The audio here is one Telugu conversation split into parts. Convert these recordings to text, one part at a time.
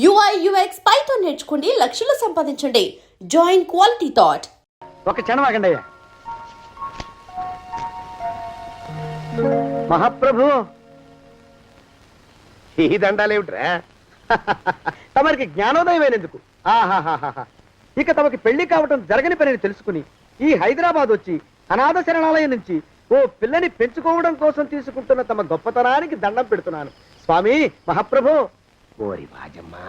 UI UX పైథాన్ నేర్చుకోండి, లక్షలు సంపాదించండి. Join quality thought. ఒక క్షణం ఆగండి అయ్యా. మహాప్రభు, ఈ దండాలేమిట్రా? తమరికి జ్ఞానోదయం అయినందుకు ఆహాహాహా. ఇక తమకి పెళ్లి కావటం జరగని పనిని తెలుసుకుని ఈ హైదరాబాద్ వచ్చి అనాథ శరణాలయం నుంచి ఓ పిల్లని పెంచుకోవడం కోసం తీసుకుంటున్న తమ గొప్పతనానికి దండం పెడుతున్నాను స్వామి. మహాప్రభు, ఓరి వాజమ్మా,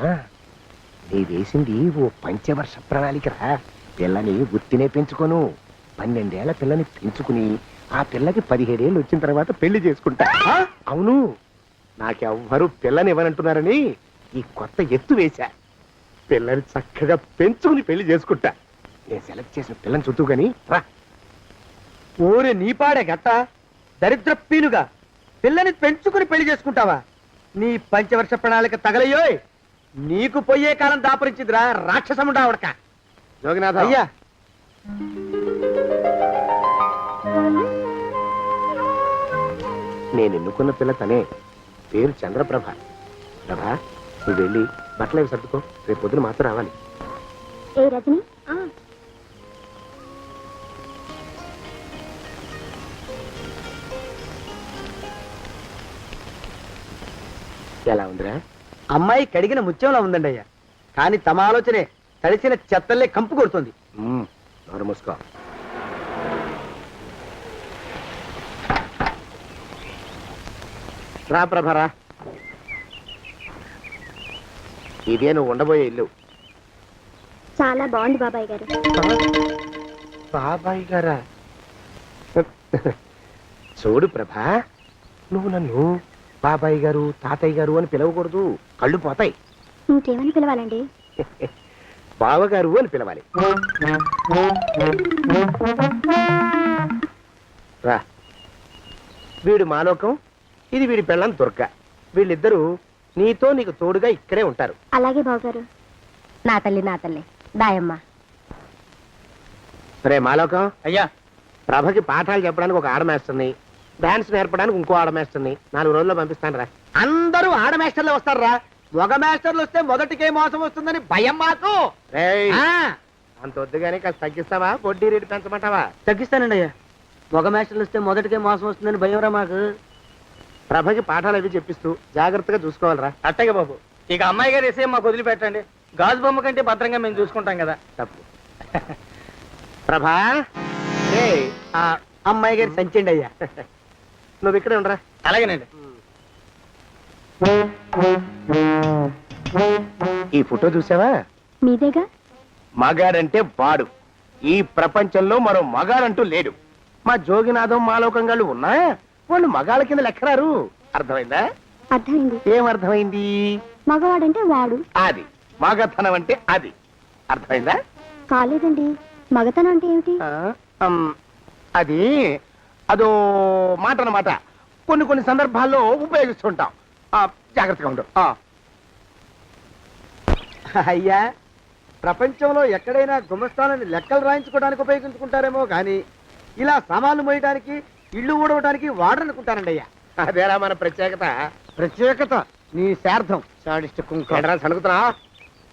నీ వేసింది ఓ పంచవర్ష ప్రణాళికరా. పిల్లని గుర్తినే పెంచుకోను, 12 ఏళ్ల పిల్లని పెంచుకుని ఆ పిల్లకి 17 ఏళ్ళు వచ్చిన తర్వాత పెళ్లి చేసుకుంటా. అవును, నాకెవ్వరూ పిల్లని ఇవ్వనంటున్నారని ఈ కొత్త ఎత్తు వేశా. పిల్లని చక్కగా పెంచుకుని పెళ్లి చేసుకుంటా. నేను సెలెక్ట్ చేసిన పిల్లని చుట్టూ గాని రా. ఓరే నీపాడే గట్ట దరిద్ర పీనుగా, పిల్లని పెంచుకుని పెళ్లి చేసుకుంటావా? నీ పంచవర్ష ప్రణాళిక తగలయ్యోయ్. నీకు పోయే కాలం దాపరించిందిరా రాక్షసముడా ఉడక. జోగినాథ అయ్యా, నేను ఎన్నుకున్న పిల్ల తనే. పేరు చంద్రప్రభ. ప్రభ, నువ్వు వెళ్ళి బట్టలు అవి సర్దుకో, రేపు పొద్దున మాత్రం రావాలి. ఏ రజని, ఎలా ఉందిరా? అమ్మాయి కడిగిన ముత్యంలా ఉందండి అయ్యా. కానీ తమ ఆలోచనే తడిసిన చెత్తల్లే కంపు కొడుతుంది. నోరు మూసుకో. రా ప్రభరా, ఇదే నువ్వు ఉండబోయే ఇల్లు. చాలా బాగుంది బాబాయ్ గారు. బాబాయ్ గారా? చూడు ప్రభా, నువ్వు నన్ను బాబాయ్ గారు తాతయ్య గారు అని పిలవకూడదు, కళ్ళు పోతాయి. ఇంకేమని పిలవాలండి? బావగారు అని పిలవాలి. రా, వీడు మాలోకం, ఇది వీడి పెళ్ళాం దుర్గ. వీళ్ళిద్దరూ నీతో నీకు తోడుగా ఇక్కడే ఉంటారు. అలాగే బావగారు. నా తల్లి దాయమ్మ. సరే మాలోకం, అయ్యా, ప్రభకి పాఠాలు చెప్పడానికి ఒక ఆడమేస్తుంది, డాన్స్ నేర్పడానికి ఇంకో ఆడమేస్తుంది. 4 రోజుల్లో పంపిస్తాను రా. అందరూ ఆడ మాస్టర్లు వస్తారా? మగ మాస్టర్లు వస్తే మొదటికే మోసం వస్తుందని భయం మాకు. రేయ్, ఆ, అంత వద్దుగానే కాస్త తగ్గిస్తావా? వడ్డీ రేటు పెంచమంటావా? తగ్గిస్తానండి అయ్యా. మగ మాస్టర్లు వస్తే మొదటికే మోసం వస్తుందని భయం రా మాకు. ప్రభకి పాఠాలు అవి చెప్పిస్తూ జాగ్రత్తగా చూసుకోవాలరా. అట్టగే బాబు, ఇక అమ్మాయి గారు వేసే మాకు వదిలిపెట్టండి. గాజు బొమ్మ కంటే భద్రంగా మేము చూసుకుంటాం కదా. తప్పు. ప్రభా, రేయ్, ఆ అమ్మాయి గారి సంచండి అయ్యా. నువ్వు ఇక్కడే ఉండరా. అలాగేనండి. ఈ ఫోటో చూసావా? మీదేగా. మగాడంటే వాడు. ఈ ప్రపంచంలో మరో మగాడంటూ లేడు. మా జోగినాథం మాలోకంగాళ్ళు ఉన్నా వాళ్ళు మగాళ్ళ కింద లెక్కరారు. అర్థమైందా? అర్థమైంది. ఏమర్థమైంది? మగవాడంటే వాడు. అది మగతనం అంటే అది. అర్థమైందా? కాలేదండి. మగతనం అంటే ఏమిటి? అది అదో మాట అన్నమాట. కొన్ని సందర్భాల్లో ఉపయోగిస్తుంటాం. జాగ్రత్తగా ఉండు. అయ్యా, ప్రపంచంలో ఎక్కడైనా గుమస్తాలని లెక్కలు రాయించుకోవడానికి ఉపయోగించుకుంటారేమో కానీ ఇలా సామాన్లు మోయడానికి, ఇల్లు ఊడవడానికి వాడరనుకుంటారండి అయ్యా. అదేరా మన ప్రత్యేకత. ప్రత్యేకత నీ శార్థం. సాడిస్ట్ కుంక. సణుకుతున్నా?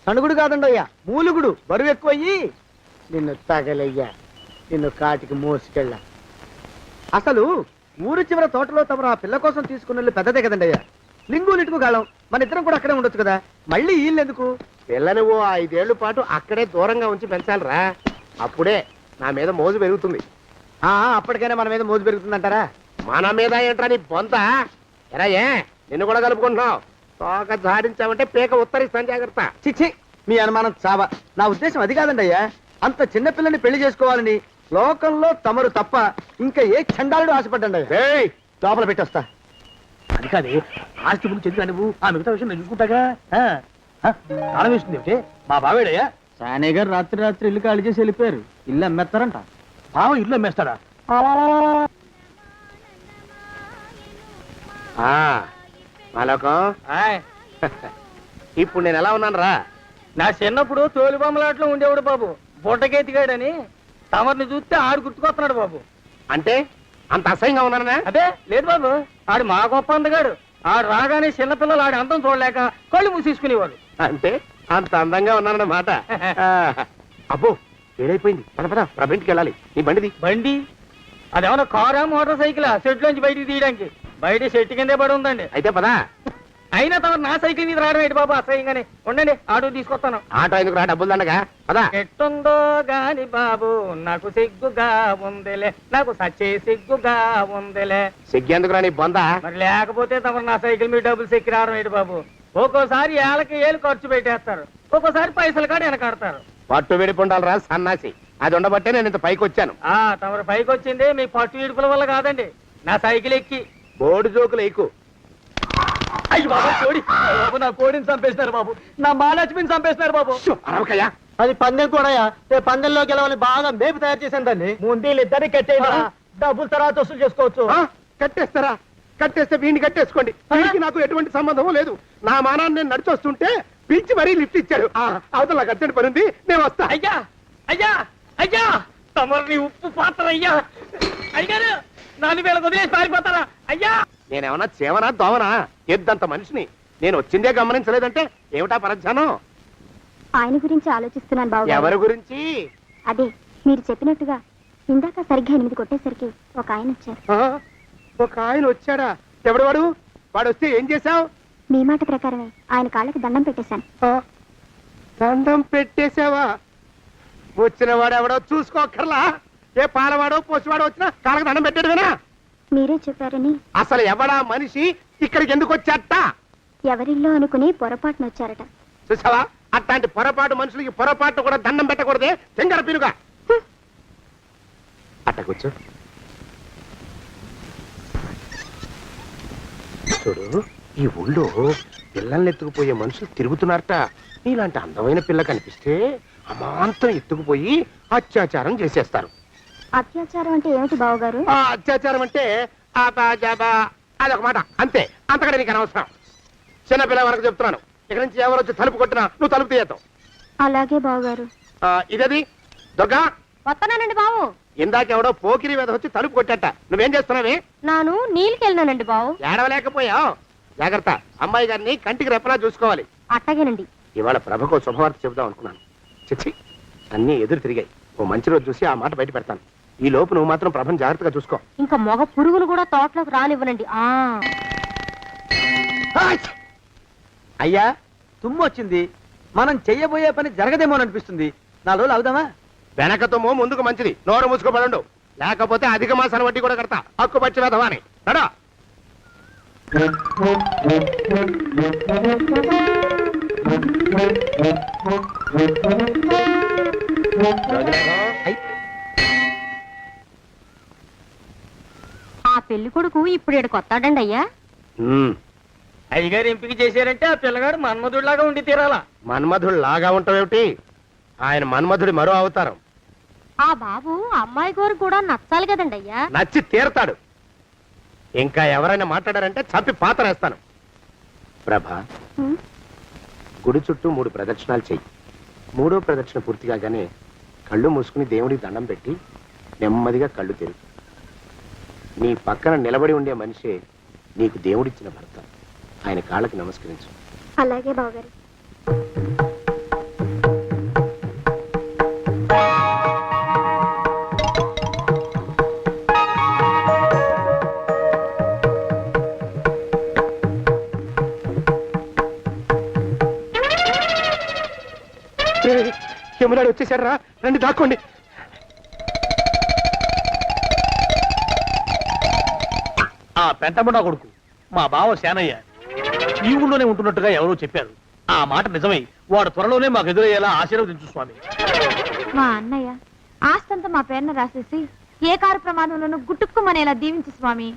సణుగుడు కాదండి అయ్యా, మూలుగుడు. బరువు ఎక్కువయ్యి నిన్ను తగలయ్యా, నిన్ను కాటికి మోసుకెళ్ళ. అసలు ఊరు చివర తోటలో తమరు ఆ పిల్ల కోసం తీసుకున్న పెద్దదే కదండి అయ్యా. లింగు లిటుకు గాలం. మన ఇద్దరం కూడా అక్కడే ఉండొచ్చు కదా. మళ్ళీ వీళ్ళు ఎందుకు? పిల్లని ఓ 5 ఏళ్ల పాటు అక్కడే దూరంగా ఉంచి పెంచాలిరా. అప్పుడే నా మీద మోజు పెరుగుతుంది. అప్పటికైనా మన మీద మోజు పెరుగుతుందంటారా? మన మీద ఏంట్రా నీ బొంత? ఎరా, ఏ నిన్ను కూడా కలుపుకుంటున్నావు? తోక జాడించామంటే పీక ఉత్తరిస్తాను, జాగ్రత్త. చిచ్చి, మీ అనుమానం చావా. నా ఉద్దేశం అది కాదండి అయ్యా. అంత చిన్న పిల్లని పెళ్లి చేసుకోవాలని లోకంలో తమరు తప్ప ఇంకా ఏ చండాలుడు ఆశపడ్డండి అయ్యా. ఏయ్, లోపల పెట్టొస్తా. అది కాదే, ఆస్తి ముందు చెందుగా నువ్వు ఆ మిగతా విషయం నేను చూసుకుంటాగా. తాళం వేస్తుంది ఏమిటి? మా బావేడయ్యా. సానే గారు రాత్రి ఇల్లు ఖాళీ చేసి వెళ్ళిపోయారు. ఇల్లు అమ్మేస్తారంట. బావ ఇల్లు అమ్మేస్తాడా? మాలోకం, ఇప్పుడు నేను ఎలా ఉన్నాను రా? నా చిన్నప్పుడు తోలు బొమ్మలాట్లో ఉండేవాడు బాబు, బుట్టకెత్తిగాడని. తమరిని చూస్తే ఆడు గుర్తుకొస్తున్నాడు బాబు. అంటే అంత అసహ్యంగా ఉన్నానా? అదే లేదు బాబు, ఆడు మా గొప్ప అందగాడు. ఆ రాగానే చిన్నపిల్లలు ఆడి అందం చూడలేక కళ్ళు మూసేసుకునేవాడు. అంటే అంత అందంగా ఉన్నానన్నమాట. అబ్బో ఏడైపోయింది, పద పద ప్రభంటికి వెళ్ళాలి. నీ బండిది. బండి అదేమన్నా కారా మోటార్ సైకిల్ సెట్ లోంచి బయటికి తీయడానికి? బయట సెట్ కిందే పడి ఉందండి. అయితే పదా. అయినా తమ నా సైకిల్ మీద రావడం ఏంటి బాబు అసహ్యంగానే. ఉండండి ఆటో తీసుకొస్తాను. ఆటో ఎందుకు రా, డబ్బులు దండగా పదా. ఎట్టుందో గాని బాబు నాకు సిగ్గుగా ఉందిలే, నాకు సచ్చే సిగ్గుగా ఉందిలే. సిగ్గెందుకు రా నీ బొంద. మరి లేకపోతే తమ నా సైకిల్ మీద డబ్బులు సెక్కి రావడం ఏంటి బాబు? ఒక్కోసారి ఏళ్ళకి ఏళ్ళు ఖర్చు పెట్టేస్తారు, ఒక్కోసారి పైసలు కాడ వెనకాడతారు. పట్టు విడిపుండాలి రా సన్నాసి. అది ఉండబట్టే నేను ఇంత పైకి వచ్చాను. తమరు పైకి వచ్చింది మీ పట్టు ఇడుపుల వల్ల కాదండి, నా సైకిల్ ఎక్కి. బోర్డు జోకులు ఎక్కు. అయ్యి బాబు కోడి, బాబు నా కోడిని చంపేసినారు బాబు, నా మహాలక్ష్మిని చంపేసినారు బాబు. అరవకయ్యా. అది పందెం కూడా పందెంలో గెలవని బాగా మేపు తయారు చేశాను దాన్ని. ముందు ఇద్దరిని కట్టేయండి, డబ్బులు తర్వాత వసూలు చేసుకోవచ్చు. కట్టేస్తారా? కట్టేస్తే వీడిని కట్టేసుకోండి. వీడికి నాకు ఎటువంటి సంబంధం లేదు. నా మానాన్ని నేను నడిచొస్తుంటే పిలిచి మరీ లిఫ్ట్ ఇచ్చాడు. అవతల నాకు అర్జెంట్ పని ఉంది, నేను వస్తా. అయ్యా అయ్యా అయ్యా, తమరిని ఉప్పు పాత్ర అయ్యా. అయ్యారు నాలుగు వేల వదిలేసి పారిపోతారా అయ్యా? నేనేమన్నా చేవనా దోవనా? ఎద్దంత మనిషిని. నేను వచ్చిందే గమనించలేదంటే ఏమిటా పరధ్యానం? ఆయన గురించి ఆలోచిస్తున్నాను బాబు. ఎవరి గురించి? అదే మీరు చెప్పినట్టుగా ఇందాక సరిగ్గా 8 కొట్టేసరికి ఒక ఆయన వచ్చారు. ఒక ఆయన వచ్చాడా? ఎవడు వాడు? వాడు వస్తే ఏం చేశావు? మీ మాట ప్రకారమే ఆయన కాళ్ళకి దండం పెట్టేశాను. దండం పెట్టేశావా? వచ్చిన వాడు ఎవడో చూసుకోకర్లా. ఏ పాలవాడో పోసివాడో వచ్చినా కాళ్ళకి దండం పెట్టాడువేనా? మీరే చెప్పారని. అసలు ఎవడా మనిషి ఇక్కడికి ఎందుకు వచ్చాట? ఎవరిల్లో అనుకుని పొరపాటున వచ్చారట. చూసావా, అట్లాంటి పొరపాటు మనుషులకి పొరపాటు కూడా దండం పెట్టకూడదే. తెంగర పినుగా అట్ట కూర్చో. చూడు, ఈ ఊళ్ళో పిల్లల్ని ఎత్తుకుపోయే మనుషులు తిరుగుతున్నారట. నీలాంటి అందమైన పిల్ల కనిపిస్తే అమాంతం ఎత్తుకుపోయి అత్యాచారం చేసేస్తారు. అత్యాచారం అంటే ఏమిటి బావగారు? అత్యాచారం అంటే అదొక మాట అంతే, అంతకంటే నీకు అనవసరం. చిన్నపిల్ల వరకు చెప్తున్నాను. ఇక్కడి నుంచి ఎవరు వచ్చి తలుపు కొట్టినా నువ్వు తలుపు తీయతావు. అలాగే బావగారు. ఇదది దుర్గా. వస్తున్నానండి బావు. ఇందాక ఎవడో పోకిరి మీద వచ్చి తలుపు కొట్టట. నువ్వేం చేస్తున్నావే? నాను నీళ్ళకెళ్ళినానండి బావు. ఏడవలేకపోయావు. జాగ్రత్త, అమ్మాయి గారిని కంటికి రెప్పలా చూసుకోవాలి. అట్టగేనండి. ఇవాళ ప్రభకు శుభవార్త చెబుదాం అనుకున్నాను. చిచ్చి, అన్నీ ఎదురు తిరిగాయి. ఓ మంచి రోజు చూసి ఆ మాట బయట పెడతాను. ఈ లోపు నువ్వు మాత్రం ప్రభను జాగ్రత్తగా చూసుకో. ఇంకా మగ పురుగులు కూడా తోటలోకి రానివ్వనండి. అయ్యా తుమ్ము వచ్చింది, మనం చెయ్యబోయే పని జరగదేమోననిపిస్తుంది. 4 రోజులు అవుదామా? వెనకతోమో ముందుకు మంచిది. నోరు మూసుకోబడండు, లేకపోతే అధిక మాసాల వడ్డీ కూడా కడతా. హక్కు పచ్చి వెధవాని నడా. ఆ పెళ్లి కొడుకు ఇప్పుడు ఇక్కడికి వస్తాడండి అయ్యా. అయ్యగారు ఎంపిక చేశారంటే ఆ పిల్లగాడు మన్మధుడిలాగా ఉండి తీరాలా. మన్మధుడు లాగా ఉంటావేమిటి? ఆయన మన్మధుడి మరో అవతారం. ఆ బాబు అమ్మాయి గారు కూడా నచ్చాలి కదండి అయ్యా. నచ్చి తీరతాడు. ఇంకా ఎవరైనా మాట్లాడారంటే చంపి పాతరేస్తాను. ప్రభా, గుడి చుట్టూ 3 ప్రదక్షిణాలు చెయ్యి. 3వ ప్రదక్షిణ పూర్తి కాగానే కళ్ళు మూసుకుని దేవుడికి దండం పెట్టి నెమ్మదిగా కళ్ళు తెరుగు. నీ పక్కన నిలబడి ఉండే మనిషే నీకు దేవుడిచ్చిన భర్త. ఆయన కాళ్ళకి నమస్కరించు. అలాగే బావగారు. యమునాడు వచ్చేసాడు రా, రండి దాక్కోండి. ఆ పెంటముడా కొడుకు మా బావ శానయ్య ఈ ఊళ్ళోనే ఉంటున్నట్టుగా ఎవరో చెప్పారు. ఆ మాట నిజమై వాడు త్వరలోనే మాకు ఎదురయ్యేలా ఆశీర్వదించు స్వామి. మా అన్నయ్య ఆస్తంతా మా పేరున రాసేసి ఏ కారు ప్రమాదంలోనూ గుట్టుక్కుమనేలా దీవించు స్వామి.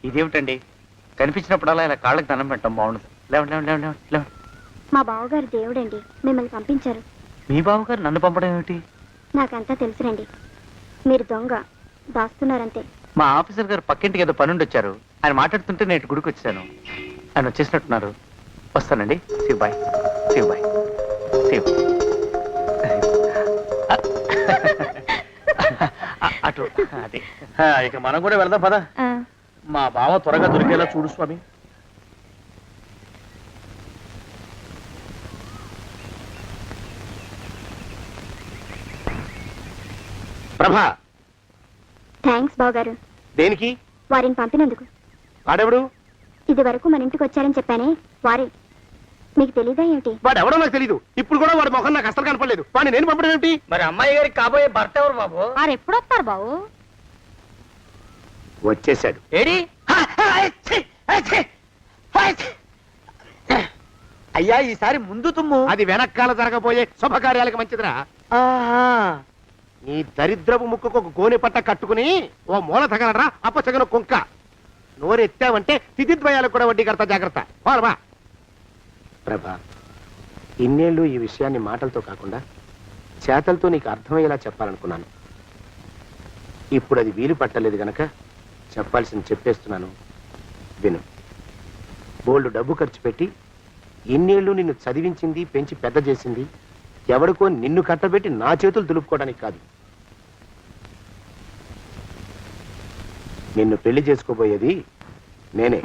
ఇదేమిటండి కనిపించినప్పుడల్లా ఇలా కాళ్ళకి దండం పెట్టడం బాగుండదు. లేవండి లేవండి లేవండి లేవండి లేవండి. మా బావగారు దేవుడండి, మిమ్మల్ని పంపించారు. మీ బావగారు నన్ను పంపడం ఏమిటి? నాకంతా తెలుసురండి. మీరు దొంగ, దాస్తున్నారంతే. మా ఆఫీసర్ గారు పక్కింటికి ఏదో పనుండి వచ్చారు. ఆయన మాట్లాడుతుంటే నేను గుడికి వచ్చాను. ఆయన వచ్చేసినట్టున్నారు. వస్తానండి. Shiv bye, Shiv bye, Shiv. అటు అదే. ఇక మనం కూడా వెళ్దాం పద. మా బావ త్వరగా దొరికేలా చూడు స్వామి. ప్రభా, థ్యాంక్స్ బావగారు, దేనికి? వారిని పంపినందుకు. వాడెవడు? ఇది వరకు మన ఇంటికి వచ్చారని చెప్పానే, వారే. మీకు తెలీదా ఏమిటి? వాడెవడో నాకు తెలీదు. ఇప్పుడు కూడా వాడి మొహం నాకు అసలు కనపడలేదు. వాడిని నేను పంపడం ఏమిటి? మరి అమ్మాయి గారికి కాబోయే భర్త ఎవరు బాబు? వారు ఎప్పుడు వస్తారు బావు? వచ్చేసాడు. ఏడి? అయ్యా ఈసారి ముందు తుమ్ము. అది వెనకాల జరగబోయే శుభకార్యాలకు మంచిదిరా. ఆహా. నీ దరిద్రపు ముక్కుకు ఒక గోనె పట్ట కట్టుకుని ఓ మూల తగలరా అప్పచగన కుంక. నోరెత్తావంటే తిథిద్వయాలకు కూడా వడ్డీ కడతా, జాగ్రత్త. పోరమా. ప్రభా, ఇన్నేళ్ళు ఈ విషయాన్ని మాటలతో కాకుండా చేతలతో నీకు అర్థమయ్యేలా చెప్పాలనుకున్నాను. ఇప్పుడు అది వీలు పట్టలేదు గనక చెప్పాల్సింది చెప్పేస్తున్నాను, విను. బోల్డు డబ్బు ఖర్చు పెట్టి ఇన్నేళ్ళు నిన్ను చదివించింది, పెంచి పెద్ద చేసింది ఎవడికో నిన్ను కట్టబెట్టి నా చేతులు దులుపుకోవడానికి కాదు. నిన్ను పెళ్లి చేసుకోబోయేది నేనే.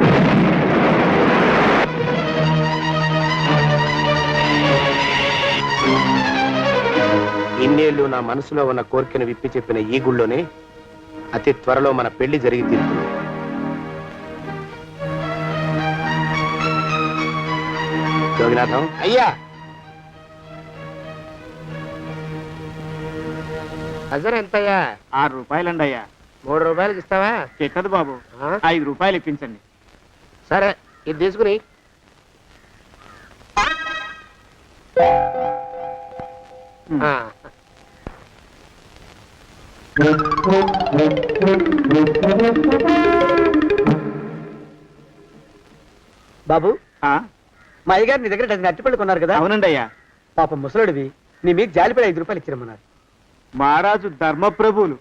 ఇన్నేళ్ళు నా మనసులో ఉన్న కోరికను విప్పి చెప్పిన ఈ గుళ్ళోనే అతి త్వరలో మన పెళ్లి జరిగి తీరుతుంది. జోగినాథం అయ్యా, హజర్ ఎంతయ్యా? 6 రూపాయలండి అయ్యా. 3 రూపాయలకి ఇస్తావా? ఎక్కదు బాబు, 5 రూపాయలు ఇప్పించండి. సరే, ఇది తీసుకుని. ఆ. బాబు, మా అయ్యగారు నీ దగ్గర డజన్ అరటిపళ్ళు కొన్నారు కదా? అవునండి అయ్యా. పాప ముసలుడివి, నీ మీకు జాలిపడి 5 రూపాయలు ఇచ్చిరమ్మన్నారు. మహారాజు ధర్మప్రభువులు.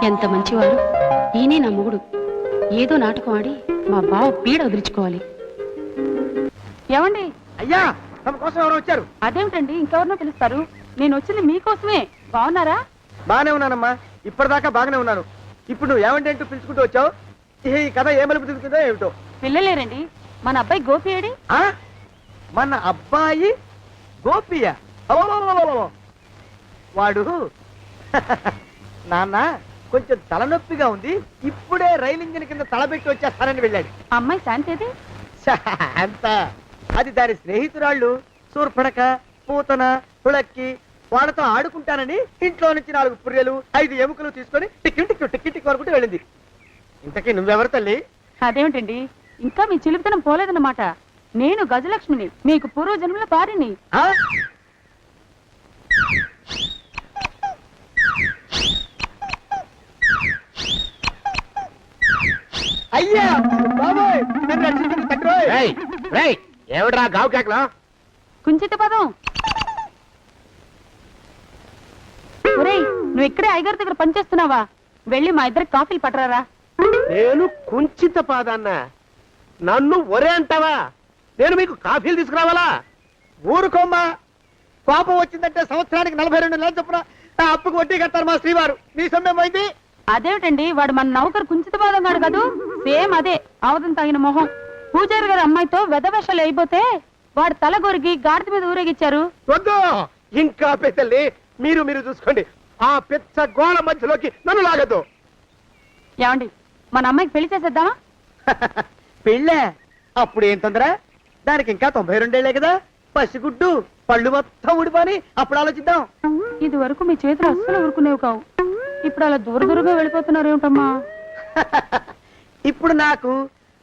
ఎంత మంచివారు. ఈయనే నా మొగుడు. ఏదో నాటకం ఆడి మా బావ పీడ వదిలించుకోవాలి. ఏమండి? అయ్యా, తమ కోసం ఎవరో వచ్చారు. అదేమిటండి, ఇంకెవరినో పిలుస్తారు? నేను వచ్చింది మీకోసమే. బాగున్నారా? బాగానే ఉన్నానమ్మా, ఇప్పటిదాకా బాగానే ఉన్నాను. ఇప్పుడు నువ్వు ఏమంటే అంటూ పిలుచుకుంటూ వచ్చావు. ఈ కథ ఏ మలుపు తిరుగుతుందో ఏమిటో. పిల్లలేరండి. మన అబ్బాయి గోపి ఏడి? ఆ? మన అబ్బాయి గోపియ? అబ్బబ్బబ్బబ్బబ్బ. వాడు నాన్న కొంచెం తలనొప్పిగా ఉంది, ఇప్పుడే రైలు ఇంజిన్ కింద తలబెట్టి వచ్చేస్తానని వెళ్ళాడు. అమ్మాయి శాంతి ఏది? అంత అది దాని స్నేహితురాళ్ళు సూర్పడక, పూతన, పుళక్కి వాళ్ళతో ఆడుకుంటానని ఇంట్లో నుంచి 4 పుర్రెలు 5 ఎముకలు తీసుకొని టిక్కి వరకు వెళ్ళింది. ఇంతకీ నువ్వెవరు తల్లి? అదేమిటండి, ఇంకా మీ చిలుపుతనం పోలేదన్నమాట. నేను గజలక్ష్మిని, మీకు పూర్వజన్మల భార్యని. ఆ? అయ్యా బాబోయ్, నన్ను రక్షించండి తండ్రోయ్. ఏమిట్రా గావు కేకలో? కుంచిత పదం. ఒరేయ్, నువ్వు ఇక్కడే అయ్యగారి దగ్గర పనిచేస్తున్నావా? వెళ్ళి మా ఇద్దరికి కాఫీలు పట్టరారా. నేను కుంచిత పాదాన్న, నన్ను ఒరే అంటావా? నేను మీకు కాఫీలు తీసుకురావాలా? ఊరుకోమ్మా, కోపం వచ్చిందంటే సంవత్సరానికి 42 నెలలు చొప్పున ఆ అప్పుకు వడ్డీ కట్టారు మా శ్రీవారు. నీ సొమ్మేం పోయింది? అదేమిటండి, వాడు మన నౌకరు కుంచిత పాదం కాడు కదూ. సేమ్ అదే, ఆవదం తగిన మొహం. పూజారి గారి అమ్మాయితో వెధవేషాలు అయిపోతే వాడు తల గొరిగి గాడిద మీద ఊరేగిచ్చారు. వద్దు, ఇంకా పెద్దల్ని మీరు చూసుకోండి. ఆ పెద్ద గోళ మధ్యలోకి నన్ను లాగద్దు. ఏమండి, మన అమ్మాయికి పెళ్లి చేసేద్దామా? పెళ్ళే? అప్పుడు ఏం తొందర? దానికి ఇంకా 92 కదా. పసిగుడ్డు పళ్ళు మొత్తం ఊడిపోని అప్పుడు ఆలోచిద్దాం. ఇది వరకు మీ చేతులు అస్సలు ఊరుకునేవి కావు. ఇప్పుడు అలా దూరంగా వెళ్ళిపోతున్నారు ఏమిటమ్మా? ఇప్పుడు నాకు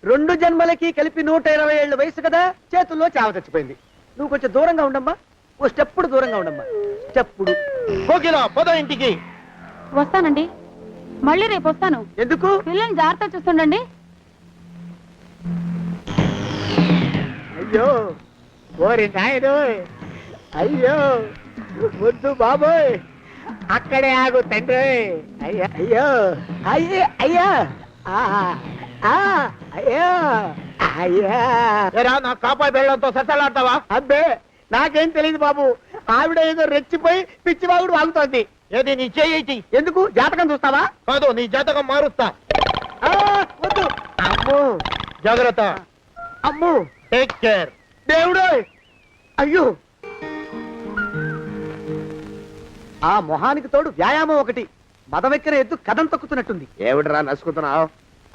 2 జన్మలకి కలిపి 120 ఏళ్ళ వయసు కదా, చేతుల్లో చావ చచ్చిపోయింది. నువ్వు కొంచెం దూరంగా ఉండమ్మా, ఓ స్టెప్పుడు దూరంగా ఉండమ్మా. స్టెప్పుడు కోకిల పద ఇంటికి. వస్తానండి. మళ్ళీ రేపు వస్తాను. ఎందుకు? పిల్లల్ని జాగ్రత్త చూస్తుండండి. అయ్యో ఓరి నాయుడు, అయ్యో ముద్దు బాబోయ్, అక్కడే ఆగు తండ్రి. అయ్యో అయ్యో అయ్యో అయ్యో అయ్యో అయ్యా, నా కాపాయి బెళ్ళంతో సత్తలాడతావా? అబ్బే నాకేం తెలియదు బాబు, ఆవిడ ఏదో రెచ్చిపోయి పిచ్చివాగుడు వాగుతోంది. ఏది నీ చేయి? ఎందుకు? జాతకం చూస్తావా? కాదు, నీ జాతకం మారుస్తా. వద్దు. అమ్మో జాగ్రత్త. అమ్మో టేక్ కేర్. దేవుడు, అయ్యో ఆ మొహానికి తోడు వ్యాయామం ఒకటి, మదవెక్కిన ఎద్దు కథం తొక్కుతున్నట్టుంది. ఏమిటిరా నసుకుతున్నావు?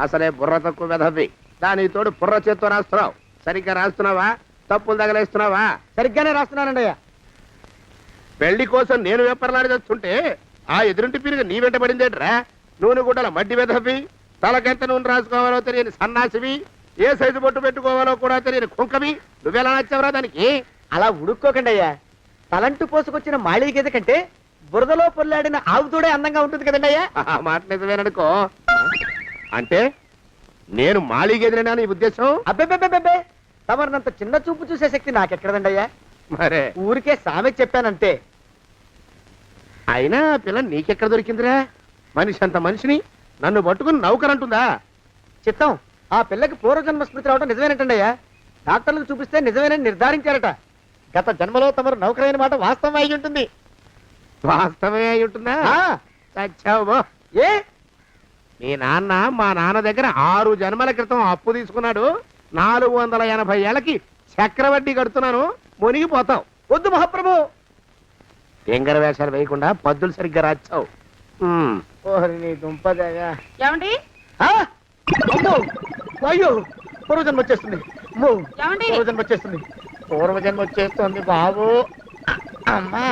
అసలే బుర్ర తక్కువ వెధవి. దాని తోడు బుర్ర చేత్తో రాస్తున్నావు. సరిగ్గా రాస్తున్నావా? తప్పులు తగలేస్తున్నావా? సరిగ్గానే రాస్తున్నానండి అయ్యా. పెళ్లి కోసం నేను వెప్పర్లాడి తెస్తుంటే ఆ ఎదురింటి పీరుగా నీ వెంట పడిందేట్రా? నూనె గుడ్డల మడ్డి వెధవి, తలకెంత నూనె రాసుకోవాలో తెలియని సన్నాసివి, ఏ సైజు బొట్టు పెట్టుకోవాలో కూడా తెలియని కుంకవి, నువ్వెలా నచ్చావురా దానికి? అలా ఉడుక్కోకండి అయ్యా. తలంటు పోసుకొచ్చిన మాళీ గేదె కంటే బురదలో పొల్లాడిన ఆవు తోడే అందంగా ఉంటుంది కదండి అయ్యా. ఆ మాట నిజమేననుకో. అంటే నేను మాళీగెదిరినా నీ ఉద్దేశం? అబ్బెబ్బెబ్బెబ్బే, తమరినంత చిన్న చూపు చూసే శక్తి నాకెక్కడదండి అయ్యా. మరే ఊరికే సామె చెప్పానంతే. అయినా పిల్ల నీకెక్కడ దొరికిందిరా? మనిషి అంత మనిషిని నన్ను పట్టుకుని నౌకరంటుందా? చిత్తం, ఆ పిల్లకి పూర్వజన్మ స్మృతి రావడం నిజమేనటండి అయ్యా. డాక్టర్లకు చూపిస్తే నిజమేనని నిర్ధారించారట. గత జన్మలో తమరు నౌకరైన మాట వాస్తవం అయి ఉంటుంది. వాస్తవమే అయి ఉంటుందా? చచ్చావు. ఏ మీ నాన్న మా నాన్న దగ్గర 6 జన్మల క్రితం అప్పు తీసుకున్నాడు. 480 ఏళ్ళకి చక్రవడ్డీ కడుతున్నాను, మునిగిపోతావు. వద్దు మహాప్రభు. ఎంగర వేషాలు వేయకుండా పద్దులు సరిగ్గా రాచావు. ఓహరి నీ దుంపదగా. ఏమండి? అమ్మో అయ్యో, పూర్వజన్మ వచ్చేస్తుంది. అమ్మో, ఏమండి? పూర్వజన్మ వచ్చేస్తుంది. పూర్వజన్మ వచ్చేస్తుంది బాబు. అమ్మా,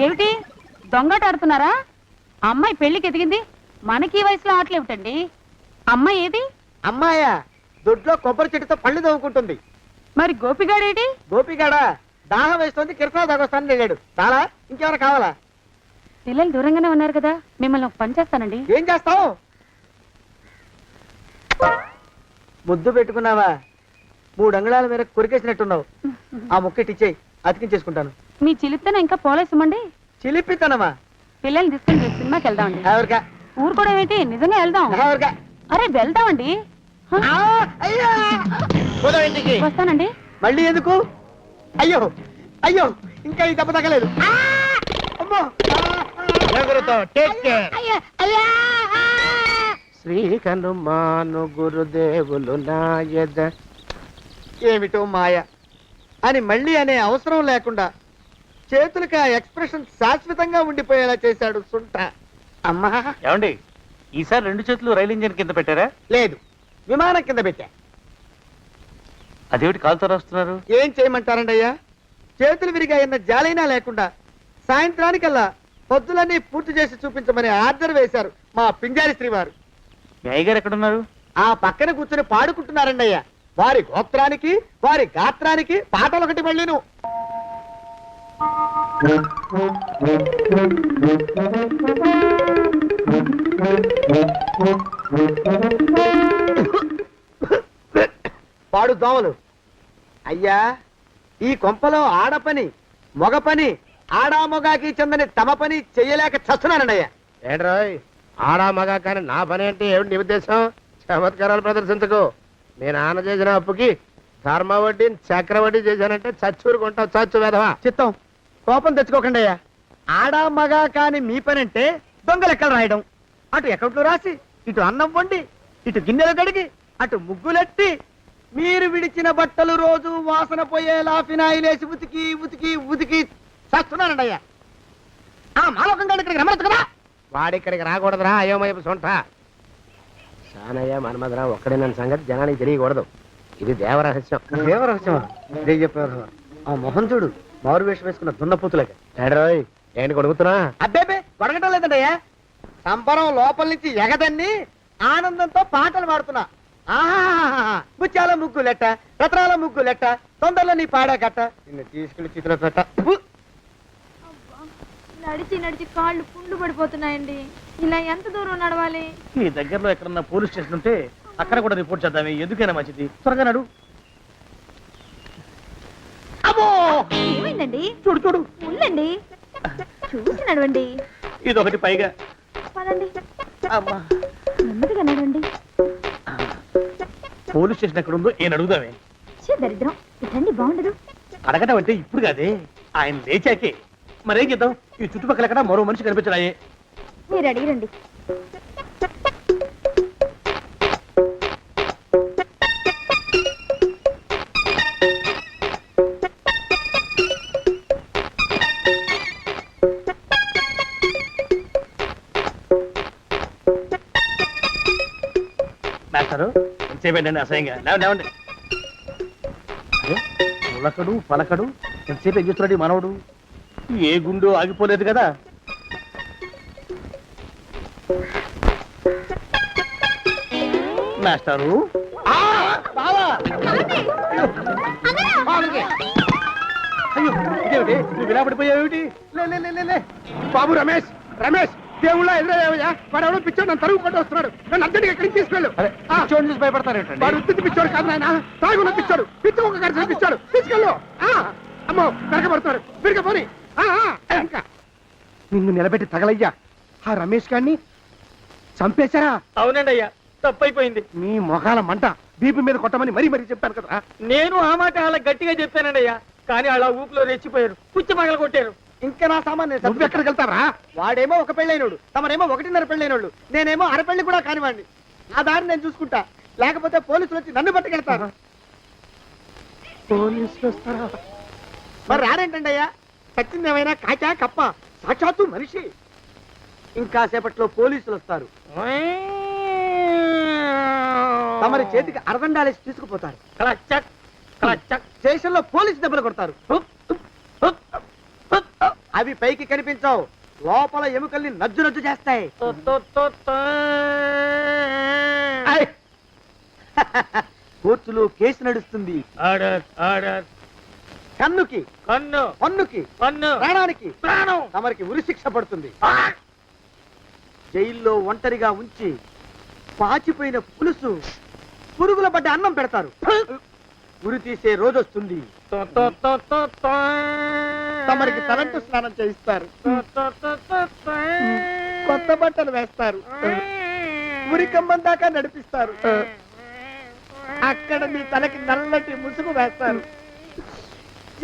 ఏమిటి దొంగట ఆడుతున్నారా? అమ్మాయి పెళ్లికి ఎదిగింది, మనకి ఈ వయసులో ఆటలేమిటండి? అమ్మాయి ఏది? అమ్మాయా దొడ్లో కొబ్బరి చెట్టుతో పళ్ళు తవ్వుకుంటుంది. మరి గోపిగాడేటి? గోపిగాడ దాహం వేస్తుంది, కిరసా దాగొస్తానని వెళ్ళాడు. చాలా ఇంకెవరు కావాలా? పిల్లలు దూరంగానే ఉన్నారు కదా, మిమ్మల్ని ఒక పని చేస్తానండి. ఏం చేస్తావు? ముద్దు పెట్టుకున్నావా? 3 అంగుళాల మేర కొరికేసినట్టున్నావు. ఆ ముక్కెట్టిచ్చేయి, అతికించేసుకుంటాను. మీ చిలిపితనం ఇంకా పోలేసమండి. చిలిపితనమా? పిల్లల్ని తీసుకుని రేపు సినిమాకి వెళ్దామండి. ఎవరికా? ఊరు కూడా ఏంటి, నిజంగా వెళ్దాం. ఎవరికా? అరే వెళ్దామండి. వస్తానండి. మళ్ళీ ఎందుకు? అయ్యో అయ్యో, ఇంకా ఈ దెబ్బ తగ్గలేదు. అమ్మో, శ్రీకనుమాను గురుదేవులు నాయద. ఏమిటో మాయ అని మళ్ళీ అనే అవసరం లేకుండా చేతులకి ఆ ఎక్స్ప్రెషన్ శాశ్వతంగా ఉండిపోయేలా చేశాడు సుంట. అమ్మా, ఏమండి ఈసారి 2 చేతులు రైలు ఇంజిన్ కింద పెట్టారా? లేదు, విమానం కింద పెట్టా. అదేమిటి కాలుతో రాస్తున్నారు? ఏం చేయమంటారండి అయ్యా? చేతులు విరిగాయన్న జాలైనా లేకుండా సాయంత్రానికల్లా పొద్దులన్నీ పూర్తి చేసి చూపించమని ఆర్డర్ వేశారు మా పింజారి శ్రీ వారు. మీ అయ్యగారు ఎక్కడున్నారు? ఆ పక్కన కూర్చొని పాడుకుంటున్నారండి అయ్యా. వారి గోత్రానికి వారి గాత్రానికి పాటలు ఒకటి మళ్ళీను. పాడు దోమలు. అయ్యా, ఈ కొంపలో ఆడ పని మొగ పని, ఆడా మొగాకి చెందని తమ పని చెయ్యలేక చస్తున్నానండి అయ్యా. ఏంట్రోయ్, ఆడా మగా కానీ నా పని అంటే ఏమిటి నీ ఉద్దేశం? చమత్కారాలు ప్రదర్శించకు. మీ నాన్న చేసిన అప్పుకి ధర్మ వడ్డీ చక్రవడ్డీ చేశానంటే చచ్చూరుకుంటావు. చచ్చు వేధవా. చిత్తం, కోపం తెచ్చుకోకండి అయ్యా. ఆడా మగా కాని మీ పని అంటే దొంగ లెక్కలు రాయడం. అటు అకౌంట్లు రాసి, ఇటు అన్నం వండి, ఇటు గిన్నెలు కడిగి, అటు ముగ్గులెట్టి, మీరు విడిచిన బట్టలు రోజు వాసన పోయేలా ఫినాయిలేసి ఉతికి ఉతికి ఉతికి చేస్తున్నానండి అయ్యా. ఆ మాలోకంగా ఇక్కడికి రమ్మచ్చు కదా. వాడిక్కడికి రాకూడదురా అయోమయపు సొంట. సానయ్య మన్మధరా ఒక్కడే నన్ను సంగతి జనానికి తెలియకూడదు. ఇది దేవరహస్యం. దేవరహస్యమా? ఇదే చెప్పారు. ఆ మొహం చూడు, మారు వేషం వేసుకున్న దున్నపోతులకి. ఏడ్రోయ్, ఏంటి కొడుకుతున్నా? అబ్బేబే కొడగటం లేదండయ్యా. సంబరం లోపల నుంచి ఎగదన్ని ఆనందంతో పాటలు పాడుతున్నా. ఆహా, ముత్యాల ముగ్గులెట్ట, రత్నాల ముగ్గులెట్ట, తొందరలో నీ పాడా కట్ట, నిన్ను తీసుకెళ్లి చిత్ర పెట్ట. నడిచి నడిచి కాళ్ళు పుండ్లు పడిపోతున్నాయండి. ఇలా ఎంత దూరం నడవాలి? ఈ దగ్గరలో ఎక్కడన్నా పోలీస్ స్టేషన్ ఉంటే అక్కడ కూడా రిపోర్ట్ చేద్దామే, ఎందుకైనా మంచిది. త్వరగా నడు. అమ్మో ఏమైందండి? చూడు చూడు, ఉండండి, చూసి నడవండి. ఇదొకటి పైగా. పదండి, అమ్మా, నెమ్మదిగా నడవండి. పోలీస్ స్టేషన్ ఎక్కడ ఉందో ఏం అడుగుదామే. ఛీ, దరిద్రం, ఇటండి బాగుండదు. అడగటం అంటే ఇప్పుడు కాదే, ఆయన లేచాకే. మరేం చేద్దాం, ఈ చుట్టుపక్కల ఎక్కడ మరో మనిషి కనిపించడాయే. మీరు అడిగిరండి. మాస్టరు ఎంతసేపేంటండి అసహ్యంగా? లేవండి. అదే పులకడు పలకడు, ఎంతసేపు ఏం చేస్తున్నాడు ఈ మనవడు? ఏ గుండు ఆగిపోలేదు కదా. మాస్టరు అయ్యో, ఇదేమిటి నువ్వు ఇలా పడిపోయావేమిటి? లే లే, లే, లే, లే. బాబు రమేష్, రమేష్ దేవుళ్ళ ఎదురయ్యా. వాడు ఎవడో పిచ్చోడు నన్ను తరుగు కొట్టి వస్తున్నాడు. నన్ను అద్దెకి ఎక్కడికి తీసుకెళ్ళు. పిచ్చోడిని చూసి భయపడతారేంటండి? వాడు ఉత్తి పిచ్చోడు కాదు నాయన, తాగున్న పిచ్చోడు. పిచ్చి ఒక గడిచిన పిచ్చోడు. తీసుకెళ్ళు. అమ్మో వెనకబడుతున్నాడు. విరిగా పోని. ఇంకా నిన్ను నిలబెట్టి తగలయ్యా. ఆ రమేష్ గారిని చంపేశారా? అవునండి అయ్యా, తప్పైపోయింది. మీ మొఖాల మంట. బీపీ మీద కొట్టమని మరీ మరీ చెప్పాను కదా. నేను ఆ మాట అలా గట్టిగా చెప్పానండి అయ్యా, కానీ అలా ఊపిలో రెచ్చిపోయారు, పుచ్చి పగల కొట్టారు. ఇంకా నా సామాన్ నువ్వు ఎక్కడికి వెళ్తావా? వాడేమో ఒక పెళ్ళైనోడు, తమరేమో 1.5 పెళ్ళైనోళ్ళు, నేనేమో అరపెళ్ళి కూడా కానివ్వండి. ఆ దారి నేను చూసుకుంటా, లేకపోతే పోలీసులు వచ్చి నన్ను పట్టుకెళ్తారు. పోలీసులు వస్తారా? మరి రారేంటండి అయ్యా? సచ్చింది ఏమైనా కాచా కప్ప, సాక్షాత్తు మనిషి. ఇంకా సేపట్లో పోలీసులు వస్తారు, తమరి చేతికి అరదండాలేసి తీసుకుపోతారు. స్టేషన్ లో పోలీసు దెబ్బలు కొడతారు. అవి పైకి కనిపించవు, లోపల ఎముకల్ని నజ్జు నజ్జు చేస్తాయి. కోర్టులో కేసు నడుస్తుంది. కన్నుకి కన్ను, పన్నుకి కన్ను, ప్రాణానికి ప్రాణం. తమరికి ఉరిశిక్ష పడుతుంది. జైల్లో ఒంటరిగా ఉంచి పాచిపోయిన పులుసు, పురుగుల పడ్డ అన్నం పెడతారు. ఉరి తీసే రోజు వస్తుంది. తమరికి తలంటు స్నానం చేయిస్తారు, కొత్త బట్టలు వేస్తారు, ఉరి కంబం దాకా నడిపిస్తారు. అక్కడ మీ తలకి నల్లటి ముసుగు వేస్తారు.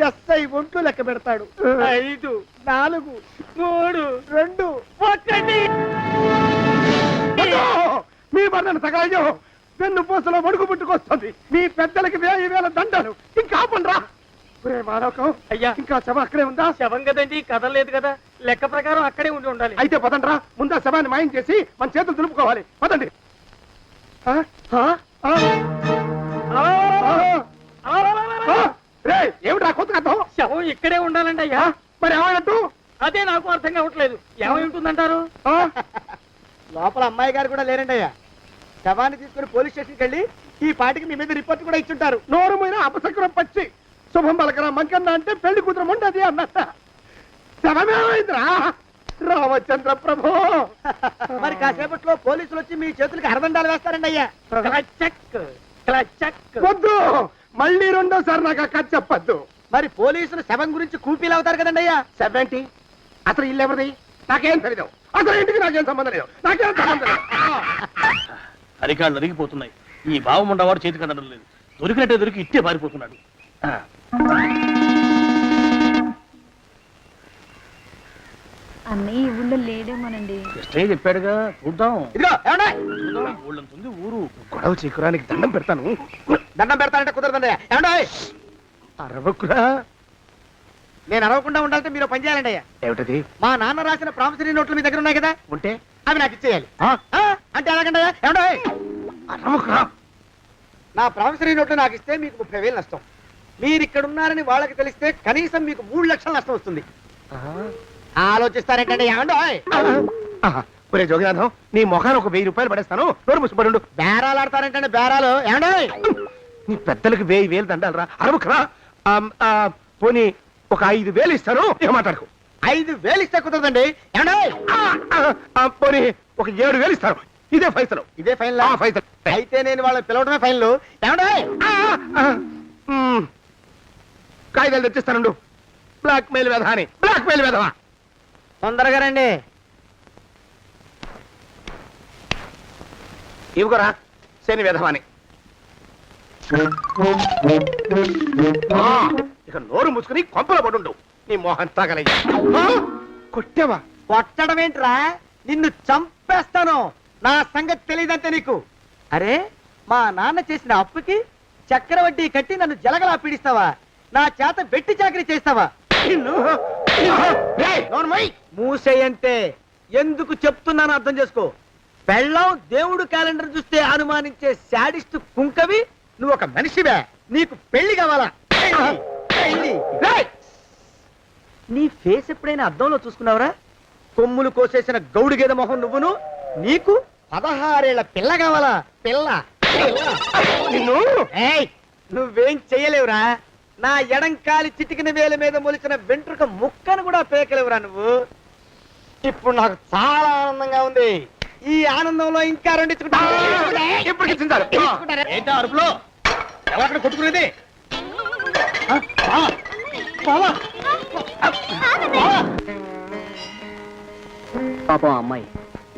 ఎస్ఐ ఒంట్లు లెక్క పెడతాడు. 5, 4, 3, 2, 1. మీ బంధన తగలయ్యో. పెన్ను పూసలో మడుగు పుట్టుకొస్తుంది. మీ పెద్దలకి 1000 దండలు. ఇంకా ఆపండ్రా. మానవకం అయ్యా, ఇంకా శవం అక్కడే ఉందా? శవం కదండి, కదలేదు కదా, లెక్క ప్రకారం అక్కడే ఉండి ఉండాలి. అయితే పదండ్రా, ముందా శవాన్ని మాయం చేసి మన చేతులు దులుపుకోవాలి. పదండి. ఏమిటా కొత్త కథ? శవం ఇక్కడే ఉండాలండి అయ్యా. మరి ఏమైనట్టు? అదే నాకు అర్థం కావట్లేదు. ఏమై ఉంటుందంటారు? లోపల అమ్మాయి గారు కూడా లేరండి అయ్యా. శవాన్ని తీసుకుని పోలీస్ స్టేషన్కి వెళ్ళి ఈ పాటికి మీ మీద రిపోర్ట్ కూడా ఇచ్చుంటారు. నోరు మీద అపశకురం పచ్చి శుభం పలకరా మంకన్న అంటే పెళ్లి కూతురు ఉండదు అన్నట్ట. శవమేమైందిరా రామచంద్ర ప్రభు. మరి కాసేపట్లో పోలీసులు వచ్చి మీ చేతులకి అరదండాలు వేస్తారండి అయ్యా. వద్దు, మళ్ళీ రెండోసారి నాకు ఆ కథ చెప్పద్దు. మరి పోలీసులు శవం గురించి కూపీలు అవుతారు కదండి అయ్యా. 70 అసలు ఇల్లు ఎవరిది? నాకేం తెలియదు. అసలు ఇంటికి నాకేం సంబంధం లేదు. నాకేం సంబంధం లేదు. అరికాళ్ళు నరిగిపోతున్నాయి. ఈ భావం ఉండవాడు చేతికి అందడం లేదు. దొరికినట్టే దొరికి ఇట్టే పారిపోతున్నాడు. అన్నయ్య ఈ ఊళ్ళో లేడేమోనండి. కృష్ణయ్య చెప్పాడుగా, చూద్దాం. ఇదిగో ఏమండే? ఊళ్ళంతుంది ఊరు. గొడవ చీకురానికి దండం పెడతాను. దండం పెడతానంటే కుదరదండి. ఏమండే? అరవకురా. నేను అరవకుండా ఉండాలంటే మీరు పని చేయాలండి అయ్యా. ఏమిటది? మా నాన్న రాసిన ప్రామిసరీ నోట్లు మీ దగ్గర ఉన్నాయి కదా, ఉంటే అవి నాకు ఇచ్చేయాలి. అంటే ఎలాగండి అయ్యా? ఏమండే? అరవకురా. నా ప్రామిసరీ నోట్లు నాకు ఇస్తే మీకు 30,000 నష్టం. మీరు ఇక్కడ ఉన్నారని వాళ్ళకి తెలిస్తే కనీసం మీకు 3 లక్షల నష్టం వస్తుంది. ఆలోచిస్తారేంటండి? ఏమండో? ఒరే జోగినాథం, నీ మొఖాన్ని ఒక 1000 రూపాయలు పడేస్తాను. నోరు ముసుపడు. బేరాలు ఆడతారేంటండి? బేరాలు ఏమండో? నీ పెద్దలకు 1000 దండాలరా. అరవకురా. పోనీ ఒక 5,000 ఇస్తాను. ఇక మాట్లాడుకో. 5,000 ఇస్తే కుదరదండి. ఏమండి? పోనీ ఒక 7,000 ఇస్తారు. ఇదే ఫైసలు. ఇదే ఫైనల్ ఫైసలు. అయితే నేను వాళ్ళని పిలవడమే ఫైనల్. ఏమండి? కాగితాలు తెచ్చిస్తానండు. బ్లాక్ మెయిల్ వెధవా అని. బ్లాక్ మెయిల్ వెధవా. తొందరగా రండి. ఇవ్వరా శని వెధవాని. ఇక నోరు మూసుకుని కొంపలో పడుండు. నీ మోహన్ తాగలయ్యా. కొట్టావా? కొట్టడం ఏంట్రా? నిన్ను చంపేస్తాను. నా సంగతి తెలియదంటే నీకు. అరే, మా నాన్న చేసిన అప్పుకి చక్రవడ్డీ కట్టి నన్ను జలగలా పీడిస్తావా? నా చేత వెట్టి చాకరీ చేస్తావా? మూసేయంటే ఎందుకు చెప్తున్నాను అర్థం చేసుకో. పెళ్ళం దేవుడు క్యాలెండర్ చూస్తే అనుమానించే శాడిస్ట్ కుంకవి నువ్వు ఒక మనిషివే. నీకు పెళ్లి కావాలా? పెళ్లి. నీ ఫేస్ ఎప్పుడైనా అద్దంలో చూసుకున్నావురా? కొమ్ములు కోసేసిన గౌడు గేదె మొహం నువ్వును. నీకు 16 ఏళ్ల పిల్ల కావాలా? పిల్ల. నిన్ను నువ్వేం చెయ్యలేవురా. నా ఎడంకాలి చిటికిన వేల మీద మొలిచిన వెంట్రుక ముక్కను కూడా పేకలేవురా నువ్వు. ఇప్పుడు నాకు చాలా ఆనందంగా ఉంది. ఈ ఆనందంలో ఇంకా రెండించుకుంటా. ఇప్పుడు ఇచ్చిందారు. ఏంటా అరుపులో? ఎవరక్కడ కొట్టుకునేది? పాపం అమ్మాయి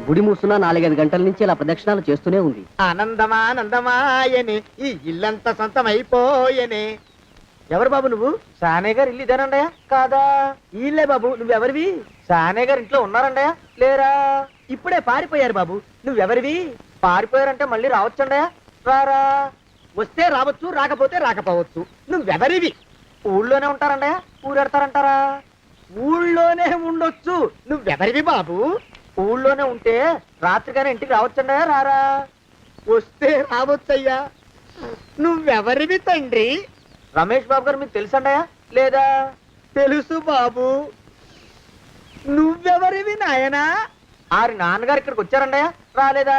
గుడి మూసున్న 4-5 గంటల నుంచి ఇలా ప్రదక్షిణాలు చేస్తూనే ఉంది. ఆనందమానందమాయని ఈ ఇల్లంతా సొంతమైపోయని. ఎవరు బాబు నువ్వు? సానే గారు ఇల్లు ఇదేనండయా? కాదా? ఇల్లే బాబు. నువ్వెవరివి? సానే గారు ఇంట్లో ఉన్నారండయా? లేరా? ఇప్పుడే పారిపోయారు బాబు. నువ్వెవరివి? పారిపోయారంటే మళ్ళీ రావచ్చండయా? రారా. వస్తే రావచ్చు, రాకపోతే రాకపోవచ్చు. నువ్వెవరివి? ఊళ్ళోనే ఉంటారండయా? ఊరెడతారంటారా? ఊళ్ళోనే ఉండొచ్చు. నువ్వెవరివి బాబు? ఊళ్ళోనే ఉంటే రాత్రిగానే ఇంటికి రావచ్చండయా? రారా. వస్తే రావచ్చయ్యా. నువ్వెవరివి తండ్రి? రమేష్ బాబు గారు మీకు తెలుసండయా? లేదా? తెలుసు బాబు. నువ్వెవరివి నాయనా? ఆరి నాన్నగారు ఇక్కడికి వచ్చారండయా? రాలేదా?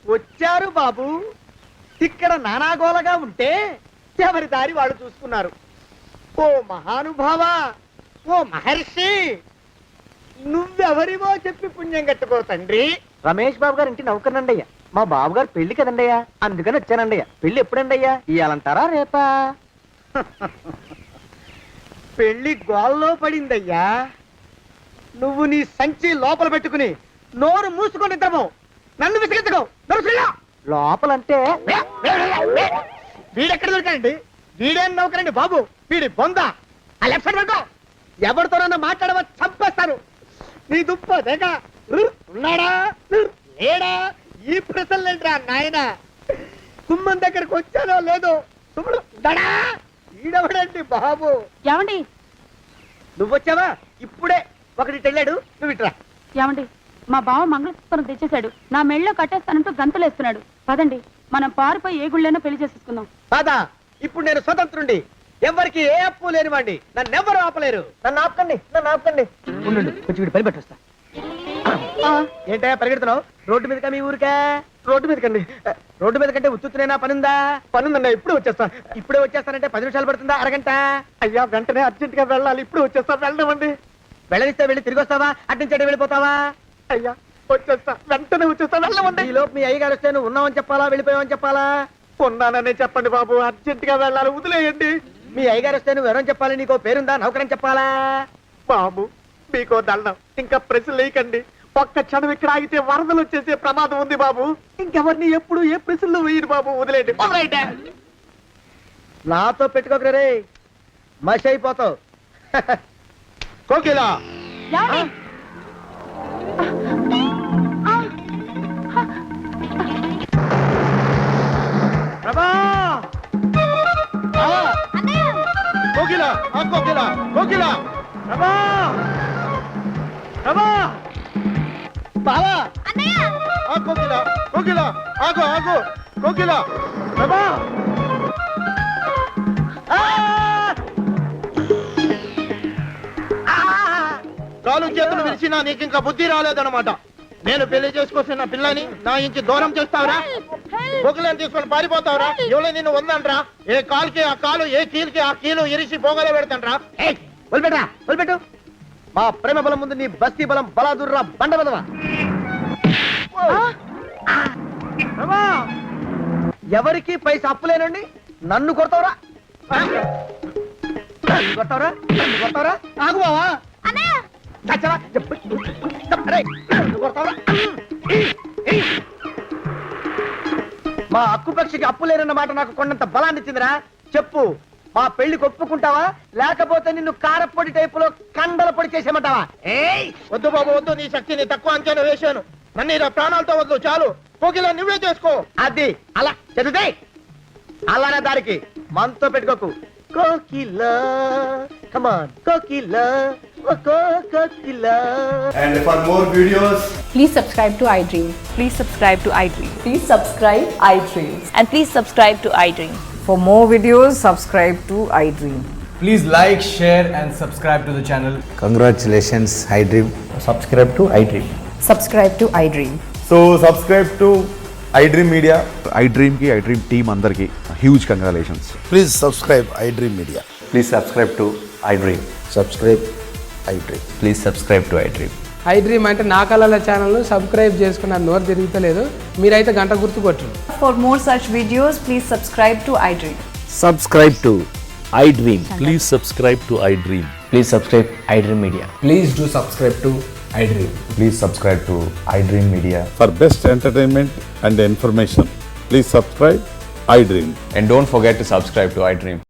వచ్చారు బాబు. ఇక్కడ నానాగోలగా ఉంటే ఎవరి దారి వాళ్ళు చూసుకున్నారు. ఓ మహానుభావా, ఓ మహర్షి, నువ్వెవరివో చెప్పి పుణ్యం కట్టుకో తండ్రి. రమేష్ బాబు గారు ఇంటి నౌకర్నండయ్యా. మా బాబు గారు పెళ్లి కదండయ్యా, అందుకని వచ్చానండయ్యా. పెళ్లి ఎప్పుడండయ్యా? ఇయ్యాలంటారా రేపా? పెళ్లి గోల్లో పడిందయ్యా. నువ్వు నీ సంచి లోపల పెట్టుకుని నోరు మూసుకొని నిద్రపో. నన్ను విసిగించుకో. లోపలంటే వీడెక్కడ దొరికాడండి? వీడేం నౌకరండి బాబు, వీడి బొంద. ఆ లెఫ్ట్ సైడ్ పెట్టుకో. ఎవరితోనన్నా మాట్లాడవా చంపేస్తారు. నీ దుప్ప దేగ ఉన్నాడా లేడా? ఈ ప్రశ్నలేంట్రా నాయన. కుమ్మం దగ్గరకు వచ్చానో లేదో తుమ్ముడు దడా. ఈడవడండి బాబు. ఏమండి? నువ్వు వచ్చావా? ఇప్పుడే ఒకటి వెళ్ళాడు. నువ్వు ఇట్రా. ఏమండి, మా బావ మంగళసూత్రం తెచ్చేశాడు. నా మెళ్ళో కట్టేస్తానంటూ గంతులేస్తున్నాడు. పదండి, మనం పారిపోయి ఏ గుళ్ళైనా పెళ్లి చేసేసుకుందాం. కాదా? ఇప్పుడు నేను స్వతంత్రుండి, ఎవరికి ఏ అప్పు లేనివ్వండి. నన్ను ఎవరు ఆపలేరు. నన్ను ఆపకండి, నన్ను ఆపకండి. ఉండు, కొంచెం వీడు పని పెట్టొస్తా. ఏంటా పరిగెడుతున్నావు? రోడ్డు మీదకా మీ ఊరికా? రోడ్డు మీదకండి. రోడ్డు మీద కంటే ఉత్తునేనా? పనుందా? పనుందండి. ఇప్పుడే వచ్చేస్తా. ఇప్పుడే వచ్చేస్తానంటే 10 నిమిషాలు పడుతుందా? అరగంట? అయ్యా వెంటనే అర్జెంట్ గా వెళ్ళాలి. ఇప్పుడు వచ్చేస్తా. వెళ్ళమండి. వెళ్ళనిస్తే వెళ్ళి తిరిగి వస్తావా? అట్నుంచి వెళ్ళిపోతావా? అయ్యా వచ్చేస్తా, వెంటనే వచ్చేస్తా. వెళ్ళమండి. ఈ లోపు మీ అయ్యగారు వస్తే నువ్వు ఉన్నావని చెప్పాలా, వెళ్ళిపోయావని చెప్పాలా? ఉన్నాననే చెప్పండి బాబు. అర్జెంట్ గా వెళ్ళాలి, వదిలేయండి. మీ అయ్యగారు వస్తే నువ్వు ఎవరని చెప్పాలి? నీకో పేరుందా? నౌకరని చెప్పాలా? బాబు మీకో దండం. ఇంకా ప్రశ్నలు వేయకండి. ఒక్క క్షణం ఇక్కడ ఆగితే వరదలు వచ్చేసే ప్రమాదం ఉంది బాబు. ఇంకెవరిని ఎప్పుడు ఏ ప్రశ్నలు వేయరు బాబు. వదిలేండి. నాతో పెట్టుకోకరే రే, మషి అయిపోతావు. కోకిలా ఏమండి? ప్రభా! కోకిలా కోకిలా కోకిలా ప్రభా! ప్రభా! బావా! కోకిలా కోకిలా ఆగు ఆగు కోకిలా ప్రభా! కాలు చేతులు విరిచినా నీకు ఇంకా బుద్ధి రాలేదన్నమాట. నేను పెళ్లి చేసుకొస్తున్న పిల్లని నా ఇంటి దూరం చేస్తావురా? బొగ్గులను తీసుకొని పారిపోతావురా? ఎవరో నిన్ను ఉందంట్రా? ఏ కాలుకి ఆ కాలు, ఏ కీలుకి ఆ కీలు ఇరిసి బొగలో పెడతాంట్రా? వదిలిపెట్టరా, వదిలిపెట్టు. మా ప్రేమ బలం ముందు నీ బస్తీ బలం బలాదుర్రా బండ బలవా. ఎవరికి పైసా అప్పులేనండి నన్ను కొడతావురా? నన్ను కొడతావురా? నన్ను కొడతావురా? ఆగు బావా. చచ్చరా? అరే, నన్ను కొడతావురా? మా అక్కుపక్షికి అప్పు లేనన్న మాట నాకు కొండంత బలాన్ని ఇచ్చిందిరా. చెప్పు, మా పెళ్లికి ఒప్పుకుంటావా లేకపోతే నిన్ను కారపొడి టైపులో కండల పొడి చేసేమంటావా? వద్దు బాబు వద్దు, నీ శక్తిని తక్కువ అంచనా వేశాను. నన్ను ఇలా ప్రాణాలతో వద్దు, చాలు. పోకిలా నువ్వే చేసుకో. అది అలా చదివితే అలానే దారికి మనతో పెట్టుకోకు. కోకిలా కమాన్ కోకిలా ఓ కోకిలా. And for more videos, Please subscribe to iDream. Please subscribe to iDream. Please subscribe iDream. And please subscribe to iDream. For more videos, subscribe to iDream. please like, share and subscribe to the channel. Congratulations, iDream. Subscribe to iDream. Subscribe to iDream. So subscribe to iDream Media. iDream ki iDream team andarki huge congratulations. Please subscribe iDream Media. Please subscribe to iDream. Subscribe iDream. Please subscribe to iDream. iDream అంటే నా కళల ఛానల్ సబ్స్క్రైబ్ చేసుకున్న నోరు తిరుగుతలేదు. మీరైతే గంట గుర్తు కొట్టండి. For more such videos, please subscribe to iDream. Subscribe to iDream. Please subscribe to iDream. Please subscribe iDream Media. Please do subscribe to iDream. Please subscribe to iDream Media. For best entertainment and information, please subscribe iDream. And don't forget to subscribe to iDream.